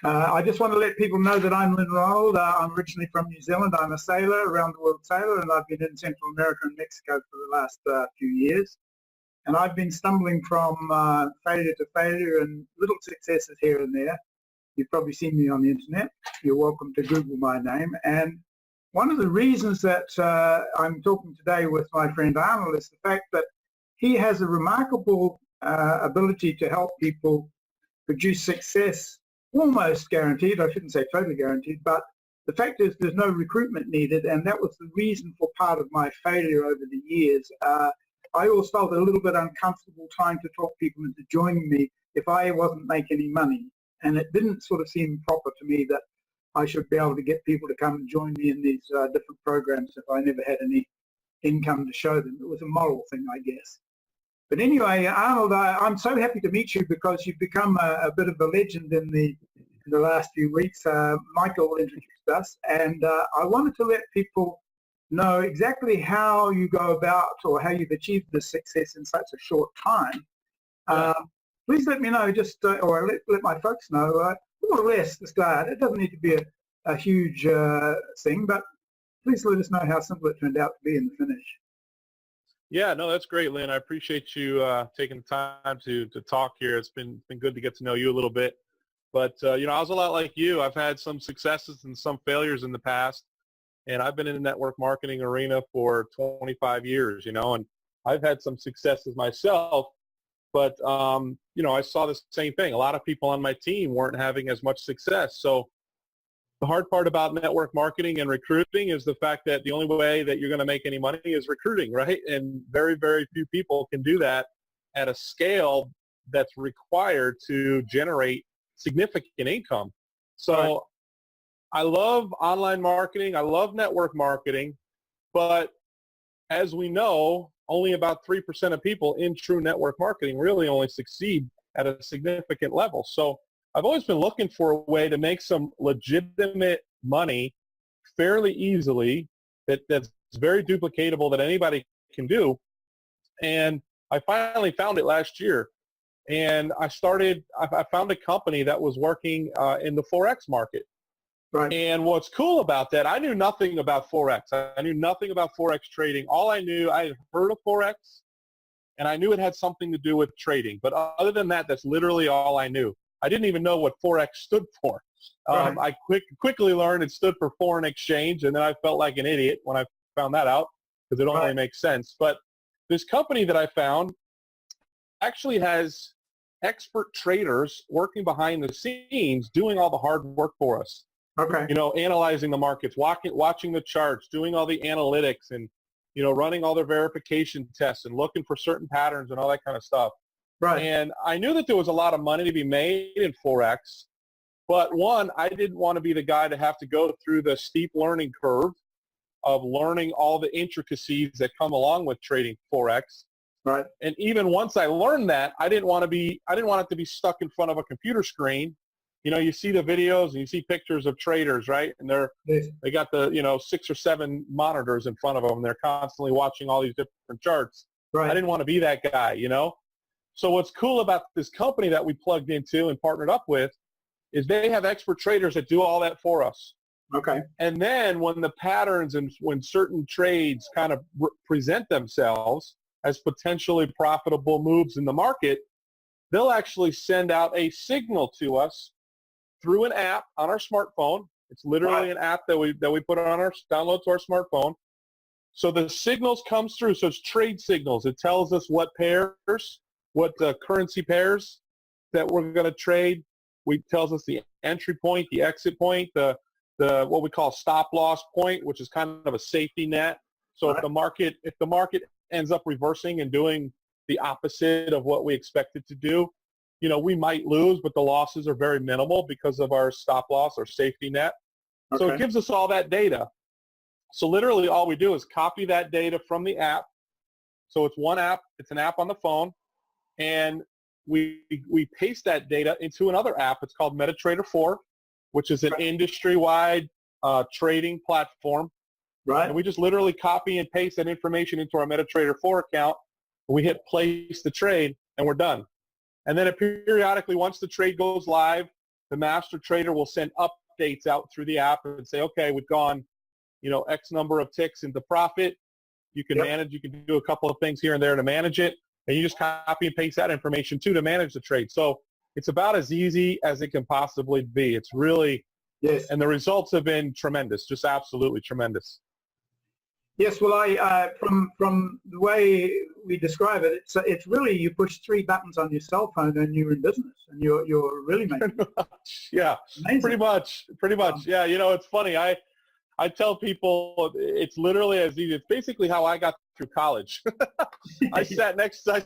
I just want to let people know that I'm Arnold. I'm originally from New Zealand. I'm a sailor, around the world sailor, and I've been in Central America and Mexico for the last few years. And I've been stumbling from failure to failure and little successes here and there. You've probably seen me on the internet. You're welcome to Google my name. And one of the reasons that I'm talking today with my friend Arnold is the fact that he has a remarkable ability to help people produce success, almost guaranteed. I shouldn't say totally guaranteed, but the fact is there's no recruitment needed, and that was the reason for part of my failure over the years. I always felt a little bit uncomfortable trying to talk people into joining me if I wasn't making any money, and it didn't sort of seem proper to me that I should be able to get people to come and join me in these different programs if I never had any income to show them. It was a moral thing, I guess. But anyway, Arnold, I'm so happy to meet you because you've become a bit of a legend in the last few weeks. Michael introduced us, and I wanted to let people know exactly how you go about or how you've achieved this success in such a short time. Please let me know, or let my folks know, more or less the start. It doesn't need to be a huge thing, but please let us know how simple it turned out to be in the finish. Yeah, no, that's great, Lynn. I appreciate you taking the time to talk here. It's been good to get to know you a little bit. But, you know, I was a lot like you. I've had some successes and some failures in the past, and I've been in the network marketing arena for 25 years, you know, and I've had some successes myself. But, you know, I saw the same thing. A lot of people on my team weren't having as much success. So the hard part about network marketing and recruiting is the fact that the only way that you're going to make any money is recruiting, right? And very, very few people can do that at a scale that's required to generate significant income. So I love online marketing. I love network marketing. But as we know, only about 3% of people in true network marketing really only succeed at a significant level. So I've always been looking for a way to make some legitimate money fairly easily that's very duplicatable that anybody can do. And I finally found it last year. And I found a company that was working in the Forex market. Right. And what's cool about that, I knew nothing about Forex. I knew nothing about Forex trading. All I knew, I had heard of Forex, and I knew it had something to do with trading. But other than that, that's literally all I knew. I didn't even know what Forex stood for. Right. I quickly learned it stood for foreign exchange, and then I felt like an idiot when I found that out because it only makes sense. But this company that I found actually has expert traders working behind the scenes doing all the hard work for us. Okay. You know, analyzing the markets, watching the charts, doing all the analytics, and, you know, running all their verification tests and looking for certain patterns and all that kind of stuff. Right. And I knew that there was a lot of money to be made in Forex, but one, I didn't want to be the guy to have to go through the steep learning curve of learning all the intricacies that come along with trading Forex. Right. And even once I learned that, I didn't want it to be stuck in front of a computer screen. You know, you see the videos and you see pictures of traders, right? And they got the, you know, 6 or 7 monitors in front of them. And they're constantly watching all these different charts. Right. I didn't want to be that guy, you know? So what's cool about this company that we plugged into and partnered up with is they have expert traders that do all that for us. Okay. And then when the patterns and when certain trades kind of present themselves as potentially profitable moves in the market, they'll actually send out a signal to us through an app on our smartphone. It's literally an app that we put on our download to our smartphone. So the signals comes through. So it's trade signals. It tells us what pairs, what currency pairs that we're going to trade. It tells us the entry point, the exit point, the what we call stop loss point, which is kind of a safety net. So if the market ends up reversing and doing the opposite of what we expect it to do, you know, we might lose, but the losses are very minimal because of our stop loss or safety net. Okay. So it gives us all that data. So literally all we do is copy that data from the app. So it's one app. It's an app on the phone. And we paste that data into another app. It's called MetaTrader 4, which is an industry-wide trading platform. Right. And we just literally copy and paste that information into our MetaTrader 4 account. We hit place the trade, and we're done. And then periodically, once the trade goes live, the master trader will send updates out through the app and say, okay, we've gone, X number of ticks into profit. You can manage, you can do a couple of things here and there to manage it. And you just copy and paste that information too to manage the trade. So it's about as easy as it can possibly be. It's really, and the results have been tremendous, just absolutely tremendous. Yes, well, from the way we describe it, it's really you push 3 buttons on your cell phone and you're in business, and you're really making yeah, amazing. pretty much. Yeah, it's funny. I tell people it's literally as easy. It's basically how I got through college. I sat next to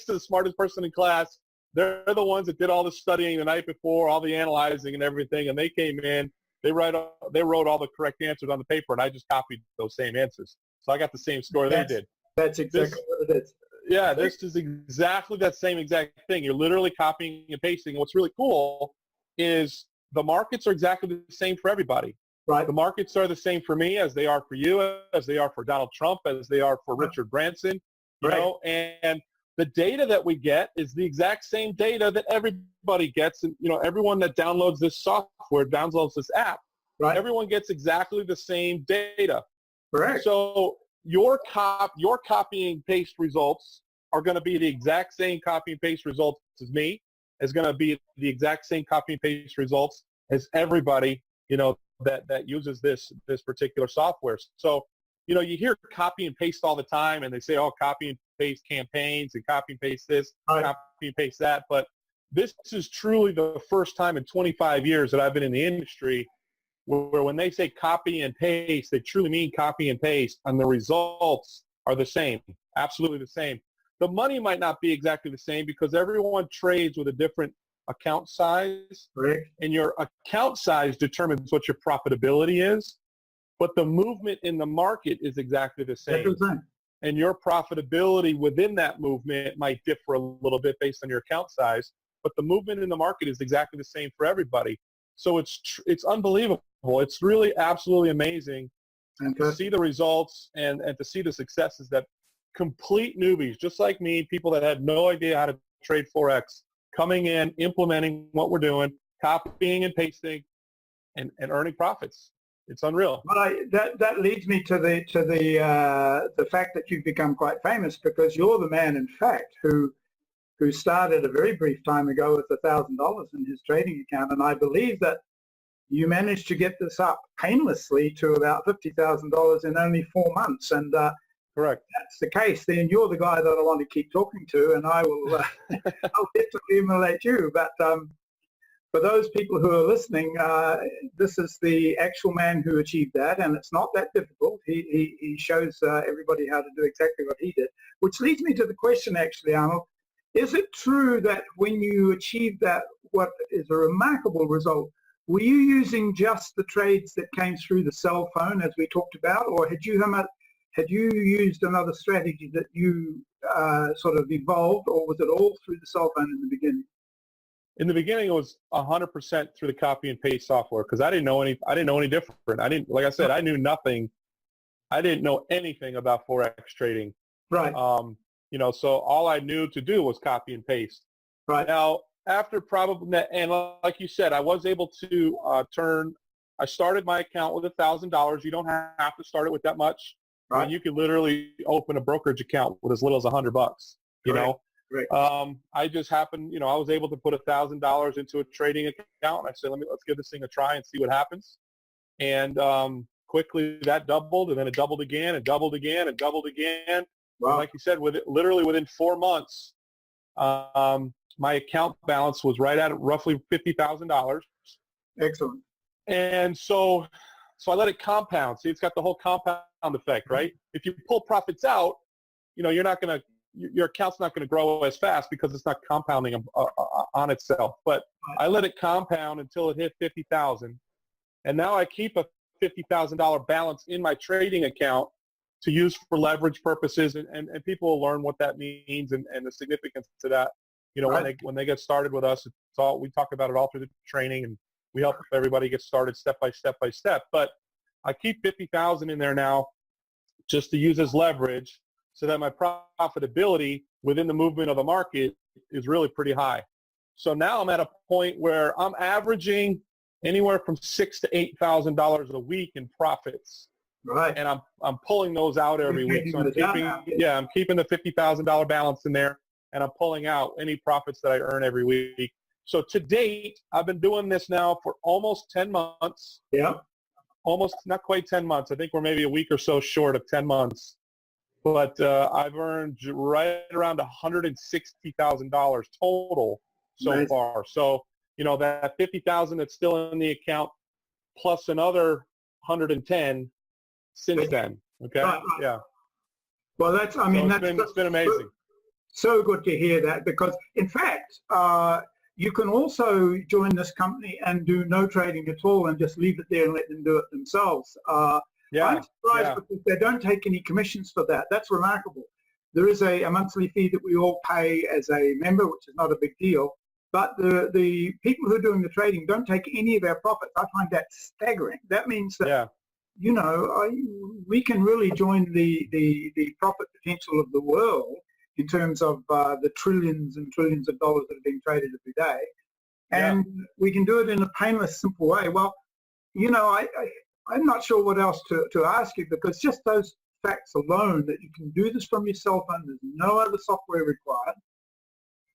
the smartest person in class. They're the ones that did all the studying the night before, all the analyzing and everything, and they came in. They wrote all the correct answers on the paper, and I just copied those same answers. So I got the same score they did. That's exactly what it is. Yeah, this is exactly that same exact thing. You're literally copying and pasting. What's really cool is the markets are exactly the same for everybody. Right. The markets are the same for me as they are for you, as they are for Donald Trump, as they are for Richard Branson, and the data that we get is the exact same data that everybody gets. And, everyone that downloads this software, downloads this app, everyone gets exactly the same data. Correct. So your copy and paste results are going to be the exact same copy and paste results as me. Is going to be the exact same copy and paste results as everybody, that uses this particular software. So, you hear copy and paste all the time, and they say, oh, copy and paste campaigns and copy and paste this, copy and paste that. But this is truly the first time in 25 years that I've been in the industry where when they say copy and paste, they truly mean copy and paste, and the results are the same, absolutely the same. The money might not be exactly the same because everyone trades with a different account size, and your account size determines what your profitability is, but the movement in the market is exactly the same. And your profitability within that movement might differ a little bit based on your account size, but the movement in the market is exactly the same for everybody. So it's unbelievable. It's really absolutely amazing to see the results and to see the successes that complete newbies, just like me, people that had no idea how to trade Forex, coming in, implementing what we're doing, copying and pasting, and earning profits. It's unreal. Well, that leads me to the fact that you've become quite famous, because you're the man, in fact, who started a very brief time ago with $1,000 in his trading account, and I believe that you managed to get this up painlessly to about $50,000 in only 4 months. And correct. That's the case. Then you're the guy that I want to keep talking to, and I will I'll definitely emulate you. But for those people who are listening, this is the actual man who achieved that, and it's not that difficult. He shows everybody how to do exactly what he did, which leads me to the question, actually, Arnold. Is it true that when you achieved that, what is a remarkable result, were you using just the trades that came through the cell phone, as we talked about, or had you used another strategy that you sort of evolved, or was it all through the cell phone in the beginning? In the beginning, it was 100% through the copy and paste software because I didn't know any different. Like I said, I knew nothing. I didn't know anything about Forex trading. Right. So all I knew to do was copy and paste. Right. Now, after probably, and like you said, I was able to I started my account with $1,000. You don't have to start it with that much. Right. I mean, you can literally open a brokerage account with as little as $100, you know? Right. I just happened, I was able to put $1,000 into a trading account. I said, let's give this thing a try and see what happens. And quickly that doubled, and then it doubled again, and doubled again, and doubled again. Wow. Like you said, literally within 4 months, my account balance was right at roughly $50,000. Excellent. And so I let it compound. See, it's got the whole compound effect, right? If you pull profits out, your account's not going to grow as fast because it's not compounding on itself. But I let it compound until it hit 50,000. And now I keep a $50,000 balance in my trading account to use for leverage purposes, and people will learn what that means and the significance to that. Right. when they get started with us, we talk about it all through the training, and we help everybody get started step by step by step. But I keep 50,000 in there now just to use as leverage so that my profitability within the movement of the market is really pretty high. So now I'm at a point where I'm averaging anywhere from $6,000 to $8,000 a week in profits. Right. And I'm pulling those out every week. So I'm keeping the $50,000 balance in there, and I'm pulling out any profits that I earn every week. So to date, I've been doing this now for almost 10 months. Yeah. Almost, not quite 10 months. I think we're maybe a week or so short of 10 months. But I've earned right around $160,000 total so far. So, you know, that 50,000 that's still in the account plus another 110 since then. Okay. Right. Yeah. Well, that's, I mean, it's been amazing. So good to hear that, because in fact, you can also join this company and do no trading at all and just leave it there and let them do it themselves. I'm surprised because they don't take any commissions for that. That's remarkable. There is a monthly fee that we all pay as a member, which is not a big deal. But the people who are doing the trading don't take any of our profits. I find that staggering. That means that, you know, we can really join the profit potential of the world in terms of the trillions and trillions of dollars that are being traded every day. And we can do it in a painless, simple way. Well, you know, I'm not sure what else to ask you, because just those facts alone, that you can do this from your cell phone, there's no other software required.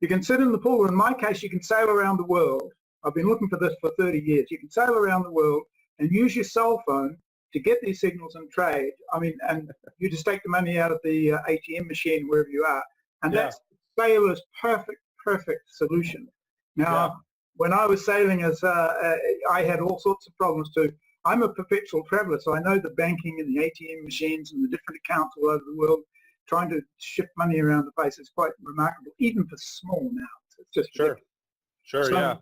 You can sit in the pool. In my case, you can sail around the world. I've been looking for this for 30 years. You can sail around the world and use your cell phone to get these signals and trade. I mean, and you just take the money out of the ATM machine wherever you are. And that's sailor's perfect solution. Now, when I was sailing, I had all sorts of problems too. I'm a perpetual traveler, so I know the banking and the ATM machines and the different accounts all over the world. Trying to shift money around the place is quite remarkable, even for small amounts. It's just ridiculous. So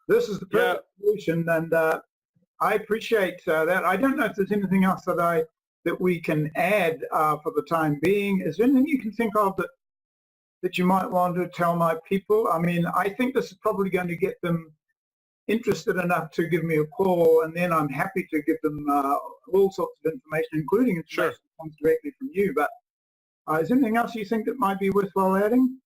this is the perfect solution, and I appreciate that. I don't know if there's anything else that we can add for the time being. Is there anything you can think of that you might want to tell my people? I mean, I think this is probably going to get them interested enough to give me a call, and then I'm happy to give them all sorts of information, including information that comes directly from you. But is there anything else you think that might be worthwhile adding?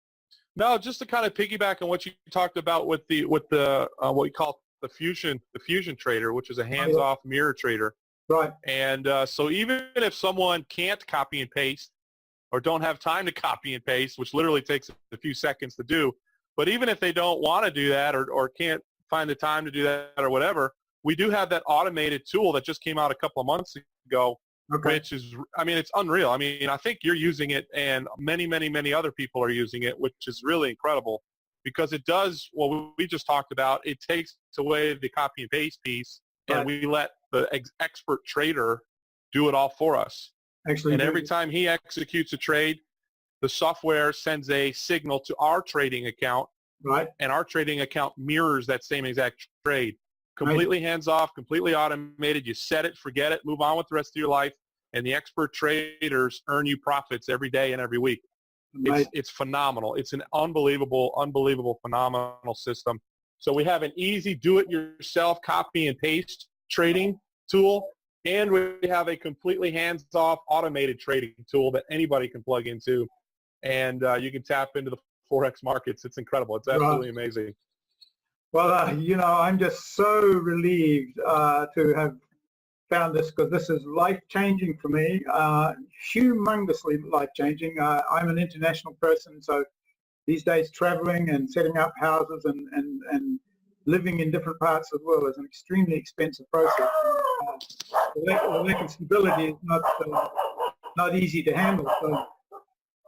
No, just to kind of piggyback on what you talked about with the what we call the fusion trader, which is a hands-off mirror trader. Right. And so even if someone can't copy and paste, or don't have time to copy and paste, which literally takes a few seconds to do, but even if they don't want to do that, or can't find the time to do that, or whatever, we do have that automated tool that just came out a couple of months ago. Which is, I mean, it's unreal. I mean, I think you're using it, and many, many, many other people are using it, which is really incredible, because it does what we just talked about. It takes away the copy and paste piece, and we let the expert trader do it all for us. Actually, and every time he executes a trade, the software sends a signal to our trading account, and our trading account mirrors that same exact trade. Completely hands-off, completely automated. You set it, forget it, move on with the rest of your life, and the expert traders earn you profits every day and every week. It's phenomenal. It's an unbelievable, phenomenal system. So we have an easy do-it-yourself copy and paste trading tool, and we have a completely hands-off automated trading tool that anybody can plug into, and you can tap into the Forex markets. It's incredible. It's absolutely amazing. Well, you know, I'm just so relieved to have found this, because this is life-changing for me, humongously life-changing. I'm an international person, so these days traveling and setting up houses and living in different parts of the world is an extremely expensive process. The lack of stability is not easy to handle. So.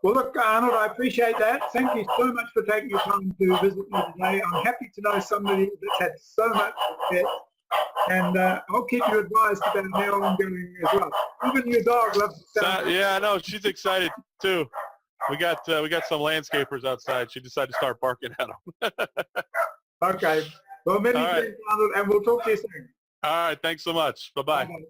Well, look, Arnold, I appreciate that. Thank you so much for taking your time to visit me today. I'm happy to know somebody that's had so much success, and I'll keep you advised about how I'm going as well. Even your dog loves the sound. Yeah, I know. She's excited too. We got some landscapers outside. She decided to start barking at them. Okay. Well, many thanks, Arnold, and we'll talk to you soon. All right. Thanks so much. Bye-bye. Bye-bye.